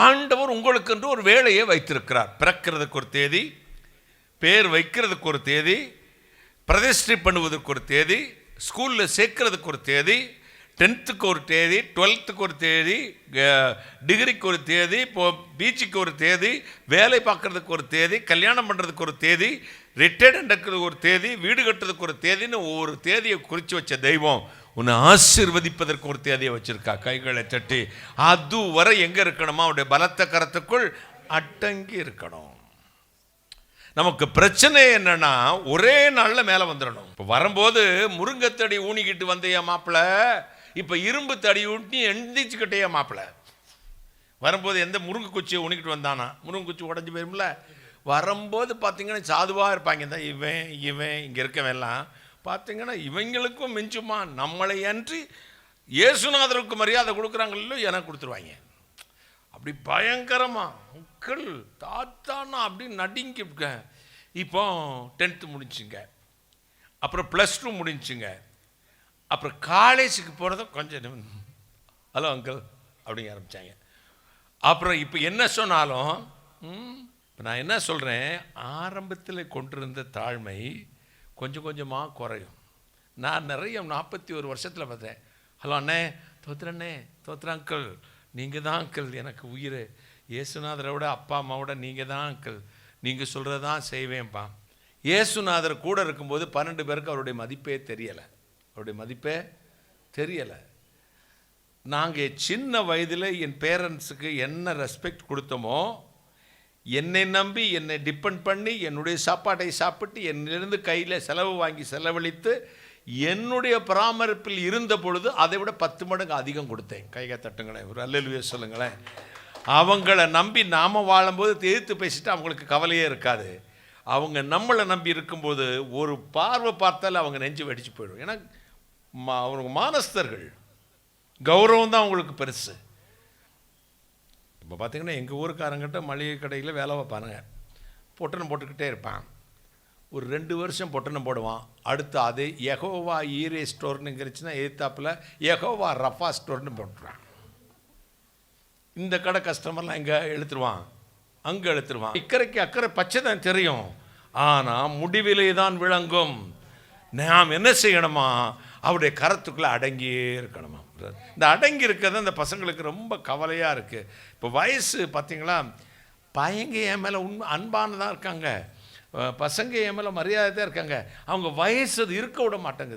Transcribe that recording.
ஆண்டவர் உங்களுக்கு என்று ஒரு வேலையை வைத்திருக்கிறார். பிறக்கிறதுக்கு ஒரு தேதி, பேர் வைக்கிறதுக்கு ஒரு தேதி, பிரதிஷ்டை பண்ணுவதற்கு ஒரு தேதி, ஸ்கூலில் சேர்க்கறதுக்கு ஒரு தேதி, 10th ஒரு தேதி, 12th ஒரு தேதி, டிகிரிக்கு ஒரு தேதி, இப்போ பீச்சுக்கு ஒரு தேதி, வேலை பார்க்குறதுக்கு ஒரு தேதி, கல்யாணம் பண்ணுறதுக்கு ஒரு தேதி, ரிட்டையர்ட் எடுக்கிறதுக்கு ஒரு தேதி, வீடு கட்டுறதுக்கு ஒரு தேதின்னு ஒவ்வொரு தேதியை குறித்து வச்ச தெய்வம் உன்னை ஆசீர்வதிப்பதற்கு ஒரு தேதியை வச்சிருக்கா. கைகளை தட்டி அதுவரை எங்கே இருக்கணுமா? அவருடைய பலத்த கரத்துக்குள் அடங்கி இருக்கணும். நமக்கு பிரச்சனை என்னன்னா ஒரே நாளில் மேலே வந்துடணும். இப்போ வரும்போது முருங்கைத்தடி ஊனிக்கிட்டு வந்தையா மாப்பிள்ள, இப்போ இரும்பு தடி ஊட்டி எந்திரிச்சுக்கிட்டேயா மாப்பிள்ள. வரும்போது எந்த முருங்கை குச்சியை ஊனிக்கிட்டு வந்தானா முருங்கை குச்சி உடஞ்சி போயிரும்ல. வரும்போது பார்த்தீங்கன்னா சாதுவாக இருப்பாங்க. இந்த இவன் இங்கே இருக்கவெல்லாம் பார்த்தீங்கன்னா இவங்களுக்கும் மிஞ்சுமா, நம்மளை அன்றி இயேசுநாதருக்கு மரியாதை கொடுக்குறாங்களோ எனக்கு கொடுத்துருவாங்க. அப்படி பயங்கரமா மக்கள் தாத்தானா அப்படி நடிங்க. இப்போ 10th முடிஞ்சுங்க, அப்புறம் +2 முடிஞ்சுங்க, அப்புறம் காலேஜுக்கு போகிறத கொஞ்சம் ஹலோ அங்கிள் அப்படிங்க ஆரம்பித்தாங்க. அப்புறம் இப்போ என்ன சொன்னாலும் இப்போ நான் என்ன சொல்கிறேன், ஆரம்பத்தில் கொண்டிருந்த தாழ்மை கொஞ்சம் கொஞ்சமாக குறையும். நான் நிறைய 41 வருஷத்தில் பார்த்தேன். ஹலோ அண்ணே, தோத்துறண்ணே, தோத்துற அங்கிள், நீங்கள் தான் அங்கிள் எனக்கு உயிர், இயேசுநாதரை விட அப்பா அம்மாவோட நீங்கள் தான் அங்கிள், நீங்கள் சொல்கிறது தான் செய்வேன்ப்பா. இயேசுநாதர் கூட இருக்கும்போது 12 பேருக்கு அவருடைய மதிப்பே தெரியலை. நாங்கள் சின்ன வயதில் என் பேரண்ட்ஸுக்கு என்ன ரெஸ்பெக்ட் கொடுத்தோமோ, என்னை நம்பி என்னை டிபெண்ட் பண்ணி என்னுடைய சாப்பாட்டை சாப்பிட்டு என்னிலிருந்து கையில் செலவு வாங்கி செலவழித்து என்னுடைய பராமரிப்பில் இருந்த பொழுது அதை விட 10 மடங்கு அதிகம் கொடுத்தேன். கைகை தட்டுங்களேன், ஒரு அல்லேலூயா சொல்லுங்களேன். அவங்கள நம்பி நாம் வாழும்போது எதிர்த்து பேசிட்டு அவங்களுக்கு கவலையே இருக்காது. அவங்க நம்மளை நம்பி இருக்கும்போது ஒரு பார்வை பார்த்தாலும் அவங்க நெஞ்சு வெடிச்சு போயிடும். ஏன்னா அவங்க மானஸ்தர்கள், கௌரவம் தான் அவங்களுக்கு பெருசு. இப்போ பார்த்திங்கன்னா எங்கள் ஊருக்காரங்கிட்ட மளிகை கடையில் வேலை வைப்பானுங்க, பொட்டணம் போட்டுக்கிட்டே இருப்பான். ஒரு 2 வருஷம் பொட்டணம் போடுவான். அடுத்து அது யெகோவா ஈரே ஸ்டோர்னுங்கிறச்சுன்னா எதிர்த்தாப்பில் யெகோவா ரஃபா ஸ்டோர்னு போட்டுருவான். இந்த கடை கஸ்டமர்லாம் இங்கே எழுத்துருவான், அங்கே எழுத்துருவான். இக்கரைக்கு அக்கறை பச்சை தான் தெரியும், ஆனால் முடிவிலே தான் விளங்கும். நாம் என்ன செய்யணுமா? அவருடைய கரத்துக்குள்ளே அடங்கியே இருக்கணுமா. இந்த அடங்கி இருக்கிறது அந்த பசங்களுக்கு ரொம்ப கவலையாக இருக்குது. இப்போ வயசு பார்த்திங்களா, பையங்க என் மேலே அன்பானதாக இருக்காங்க, பசங்க என் மேலே மரியாதை தான் இருக்காங்க, அவங்க வயசு அது இருக்க விட மாட்டேங்குது.